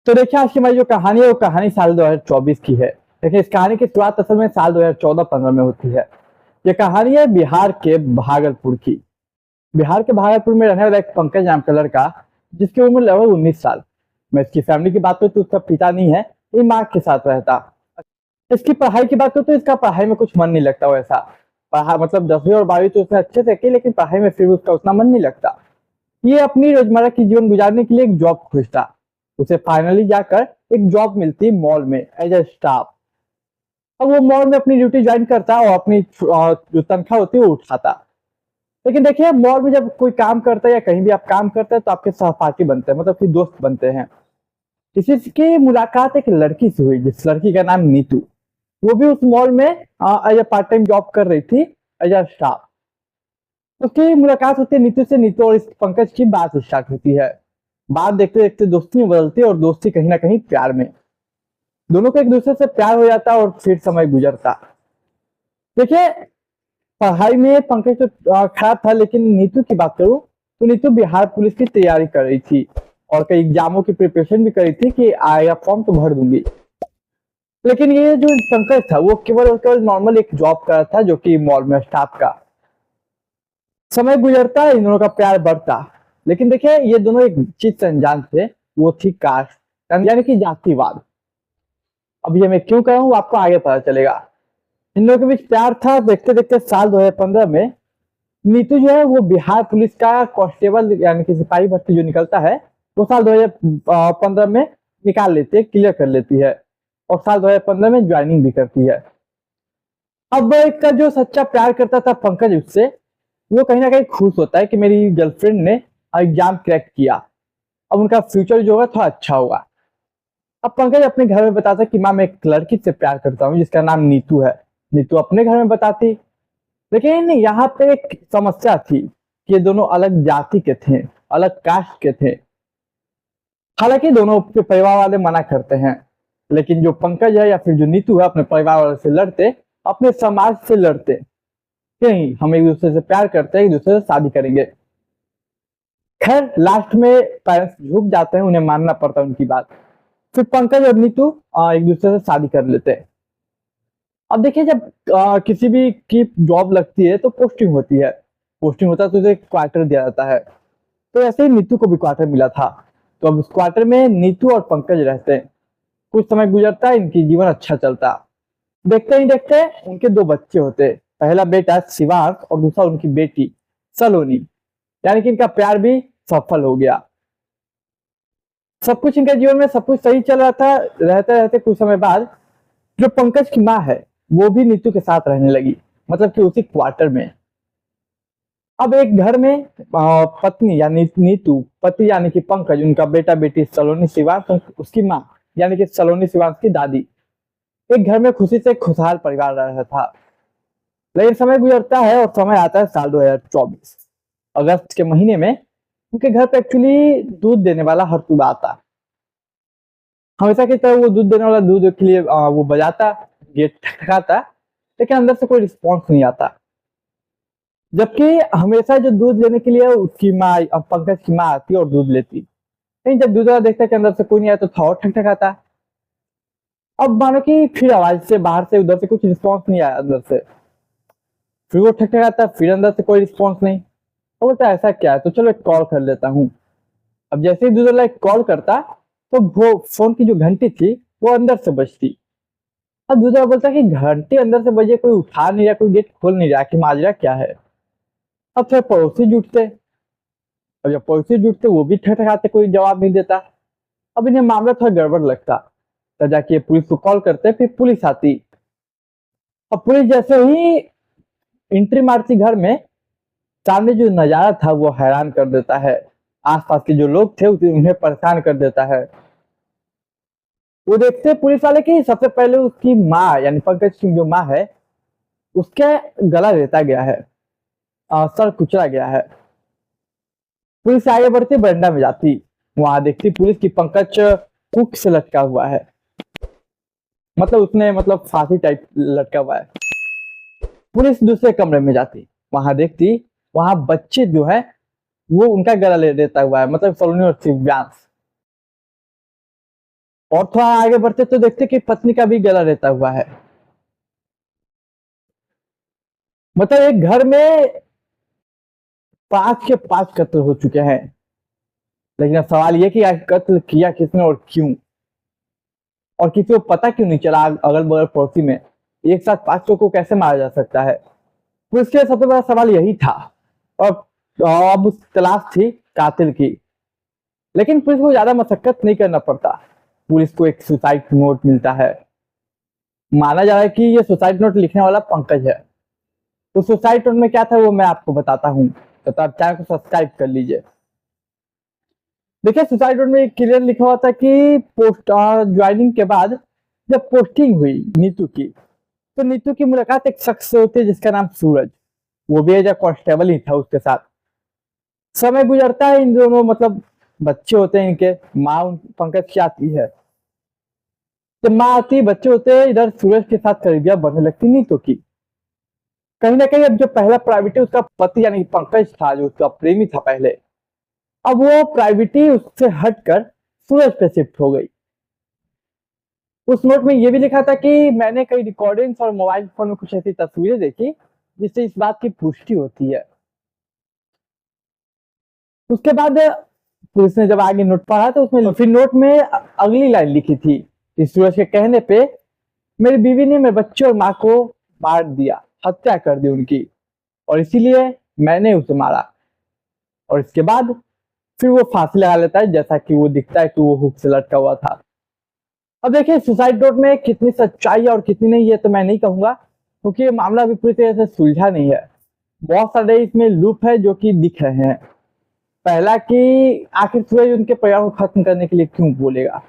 तो देखिए आज की हमारी जो कहानी है वो कहानी साल 2024 की है। देखिए इस कहानी की शुरुआत असल में साल 2014-15 में होती है। ये कहानी है बिहार के भागलपुर की। बिहार के भागलपुर में रहने वाला एक पंकज नाम का लड़का, जिसकी उम्र लगभग 19 साल। मैं इसकी फैमिली की बात करूँ तो उसका पिता नहीं है, ये माँ के साथ रहता। इसकी पढ़ाई की बात करूँ तो इसका पढ़ाई में कुछ मन नहीं लगता वैसा। पढ़ा मतलब 10वीं और 12वीं तो उसने अच्छे से की, लेकिन पढ़ाई में फिर भी उसका उतना मन नहीं लगता। ये अपनी रोजमर्रा की जीवन गुजारने के लिए एक जॉब खोजता। उसे फाइनली जाकर एक जॉब मिलती मॉल में एज ए स्टाफ। अब वो मॉल में अपनी ड्यूटी ज्वाइन करता और अपनी जो तनख्वाह होती है वो उठाता। लेकिन देखिए मॉल में जब कोई काम करता है या कहीं भी आप काम करते हैं तो आपके सहपाठी बनते हैं, मतलब कि दोस्त बनते हैं। किसी की मुलाकात एक लड़की से हुई, जिस लड़की का नाम नीतू। वो भी उस मॉल में as a part time job कर रही थी एज ए स्टाफ। उसकी मुलाकात होती है नीतू से। नीतू और इस पंकज की बात स्टार्ट होती है। बात देखते देखते दोस्ती में बदलती है और दोस्ती कहीं ना कहीं प्यार में। दोनों को एक दूसरे से प्यार हो जाता और फिर समय गुजरता। देखिए पढ़ाई में पंकज तो खराब था, लेकिन नीतू की बात करूं तो नीतू बिहार पुलिस की तैयारी कर रही थी और कई एग्जामों की प्रिपरेशन भी करी थी कि आएगा फॉर्म तो भर दूंगी। लेकिन ये जो पंकज था वो केवल और केवल नॉर्मल एक जॉब कर रहा था, जो कि मॉल में स्टाफ का। समय गुजरता, इन दोनों का प्यार बढ़ता। लेकिन देखिए ये दोनों एक चीज से अनजान थे, वो थी कास्ट यानी कि जातिवाद। अब ये मैं क्यों कह रहा हूँ आपको आगे पता चलेगा। इन लोगों के बीच प्यार था। देखते देखते साल 2015 में नीतू जो है वो बिहार पुलिस का कांस्टेबल यानी कि सिपाही भर्ती जो निकलता है वो साल 2015 में निकाल लेती है, क्लियर कर लेती है और साल 2015 में ज्वाइनिंग भी करती है। अब इसका जो सच्चा प्यार करता था पंकज उससे, वो कहीं ना कहीं खुश होता है कि मेरी गर्लफ्रेंड ने एग्जाम क्रैक किया, अब उनका फ्यूचर जो है थोड़ा अच्छा होगा। अब पंकज अपने घर में बताता कि माँ मैं एक लड़की से प्यार करता हूँ जिसका नाम नीतू है। नीतू अपने घर में बताती। लेकिन यहाँ पे एक समस्या थी कि ये दोनों अलग जाति के थे, अलग कास्ट के थे। हालांकि दोनों के परिवार वाले मना करते हैं, लेकिन जो पंकज है या फिर जो नीतू है अपने परिवार वाले से लड़ते, अपने समाज से लड़ते कि नहीं हम एक दूसरे से प्यार करते हैं, एक दूसरे से शादी करेंगे। खैर लास्ट में पेरेंट्स झुक जाते हैं, उन्हें मानना पड़ता है उनकी बात। फिर पंकज और नीतू एक दूसरे से शादी कर लेते हैं। अब देखिए जब किसी भी की जॉब लगती है तो पोस्टिंग होती है। पोस्टिंग होता है तो उसे क्वार्टर दिया जाता है। तो ऐसे ही नीतू को भी क्वार्टर मिला था। तो अब उस क्वार्टर में नीतू और पंकज रहते हैं। कुछ समय गुजरता है, इनकी जीवन अच्छा चलता। देखते ही देखते उनके दो बच्चे होते। पहला बेटा शिवांश और दूसरा उनकी बेटी सलोनी। यानी कि इनका प्यार भी सफल हो गया। सब कुछ इनके जीवन में सब कुछ सही चल रहा था। रहते रहते कुछ समय बाद जो पंकज की माँ है वो भी नीतू के साथ रहने लगी, मतलब कि उसी क्वार्टर में। अब एक घर में पत्नी यानी नीतू, पति यानी कि पंकज, उनका बेटा बेटी सलोनी शिवांश, उसकी माँ यानी कि सलोनी शिवांश की दादी, एक घर में खुशी से खुशहाल परिवार रह रहा था। लेकिन समय गुजरता है और समय आता है साल 2024। अगस्त के महीने में उनके घर पे एक्चुअली दूध देने वाला हरसुबा आता। हमेशा की तरह वो दूध देने वाला दूध के लिए वो बजाता, गेट खटखटाता, लेकिन अंदर से कोई रिस्पॉन्स नहीं आता। जबकि हमेशा जो दूध लेने के लिए उसकी माँ पंकज की माँ आती और दूध लेती। लेकिन जब दूध वाला देखता कि अंदर से कोई नहीं आया तो थोड़ा और ठकठकाता। अब मानो कि फिर आवाज से बाहर से उधर से कुछ रिस्पॉन्स नहीं आया अंदर से। फिर वो ठकठकाता, फिर अंदर से कोई रिस्पॉन्स नहीं। तो बोलता ऐसा क्या है, तो चलो एक कॉल कर लेता हूँ। अब जैसे ही दूध वाला एक कॉल करता तो वो फोन की जो घंटी थी वो अंदर से बजती। अब दूसरा बोलता कि घंटी अंदर से बजे, कोई उठा नहीं रहा, कोई गेट खोल नहीं रहा, कि माजरा क्या है। अब फिर पड़ोसी जुटते। अब जब पड़ोसी जुटते वो भी ठठकाते, कोई जवाब नहीं देता। अब इन्हें मामला थोड़ा गड़बड़ लगता। तब जाके पुलिस को कॉल करते, फिर पुलिस आती। अब पुलिस जैसे ही एंट्री मारती घर में, सामने जो नजारा था वो हैरान कर देता है। आसपास के जो लोग थे उन्हें परेशान कर देता है। वो देखते पुलिस वाले की सबसे पहले उसकी माँ यानी पंकज की जो माँ है उसके गला रेता गया है, सर कुचला गया है। पुलिस आगे बढ़ती, बरंडा में जाती। वहां देखती पुलिस की पंकज कुक से लटका हुआ है, मतलब उसने मतलब फांसी टाइप लटका हुआ है। पुलिस दूसरे कमरे में जाती, वहां देखती वहां बच्चे जो है वो उनका गला ले लेता हुआ है, मतलब सलोनी और शिव्यांश। और थोड़ा आगे बढ़ते तो देखते कि पत्नी का भी गला रहता हुआ है। मतलब एक घर में 5 के 5 कत्ल हो चुके हैं। लेकिन अब सवाल ये कि आखिर कत्ल किया किसने और क्यों, और किसी को पता क्यों नहीं चला अगल बगल पड़ोसी में एक साथ 5 लोगों को कैसे मारा जा सकता है। तो इसके सबसे बड़ा सवाल यही था। और अब उस तलाश थी कातिल की। लेकिन पुलिस को ज्यादा मशक्कत नहीं करना पड़ता। पुलिस को एक सुसाइड नोट मिलता है। माना जा रहा है कि ये सुसाइड नोट लिखने वाला पंकज है। तो सुसाइड नोट में क्या था वो मैं आपको बताता हूँ, तो आप चैनल को सब्सक्राइब कर लीजिए। देखिए सुसाइड नोट में क्लियर लिखा हुआ था कि पोस्ट ज्वाइनिंग के बाद जब पोस्टिंग हुई नीतू की, तो नीतू की मुलाकात एक शख्स से होती है जिसका नाम सूरज, वो भी एज कांस्टेबल ही था उसके साथ। समय गुजरता है, इन दोनों मतलब बच्चे होते हैं इनके, माँ पंकज की आती है। जब माँ आती बच्चे होते हैं, इधर सूरज के साथ करीबियां बढ़ने लगती नीतू की। कहीं ना कहीं अब जो पहला प्राइवेटी उसका पति यानी पंकज था, जो उसका प्रेमी था पहले, अब वो प्राइवेटी उससे हटकर सूरज पे शिफ्ट हो गई। उस नोट में ये भी लिखा था कि मैंने कई रिकॉर्डिंग्स और मोबाइल फोन में कुछ ऐसी तस्वीरें देखी जिससे इस बात की पुष्टि होती है। उसके बाद पुलिस ने जब आगे नोट पढ़ा तो उसमें फिर नोट में अगली लाइन लिखी थी कि सूरज के कहने पे मेरी बीवी ने मेरे बच्चे और माँ को मार दिया, हत्या कर दी उनकी, और इसीलिए मैंने उसे मारा। और इसके बाद फिर वो फांसी लगा लेता है, जैसा कि वो दिखता है कि वो हुक से लटका हुआ था। अब देखिए सुसाइड नोट में कितनी सच्चाई है और कितनी नहीं है तो मैं नहीं कहूंगा, क्योंकि ये मामला अभी पूरी तरह से सुलझा नहीं है। बहुत सारे इसमें लूप है जो कि दिख रहे हैं। पहला कि आखिर सूरज उनके परिवार को खत्म करने के लिए क्यों बोलेगा,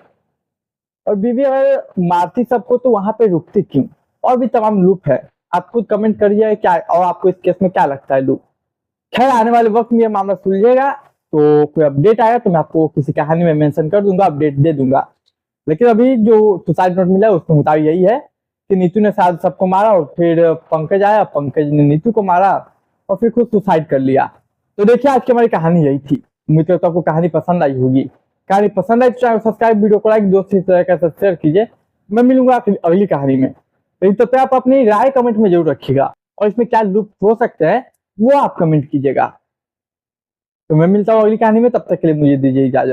और बीवी अगर मारती सबको तो वहां पे रुकती क्यों, और भी तमाम लूप है। आप खुद कमेंट करिए क्या, और आपको इस केस में क्या लगता है लूप। खैर आने वाले वक्त में ये मामला सुलझेगा, तो कोई अपडेट आया तो मैं आपको किसी कहानी में मेंशन कर दूंगा, अपडेट दे दूंगा। लेकिन अभी जो सुसाइड नोट मिला है उसके मुताबिक यही है कि नीतू ने शायद सबको मारा और फिर पंकज आया, पंकज ने नीतू को मारा और फिर खुद सुसाइड कर लिया। तो देखिए आज की हमारी कहानी यही थी। उम्मीद करता हूँ आपको कहानी पसंद आई होगी। कहानी पसंद आई तो चैनल को सब्सक्राइब, वीडियो को लाइक, दोस्त इस तरह का शेयर कीजिए। मैं मिलूंगा अगली कहानी में। लेकिन तब तक आप अपनी राय कमेंट में जरूर रखिएगा, और इसमें क्या लूप हो सकते हैं वो आप कमेंट कीजिएगा। तो मैं मिलता हूँ अगली कहानी में, तब तक के लिए मुझे दीजिए इजाजत।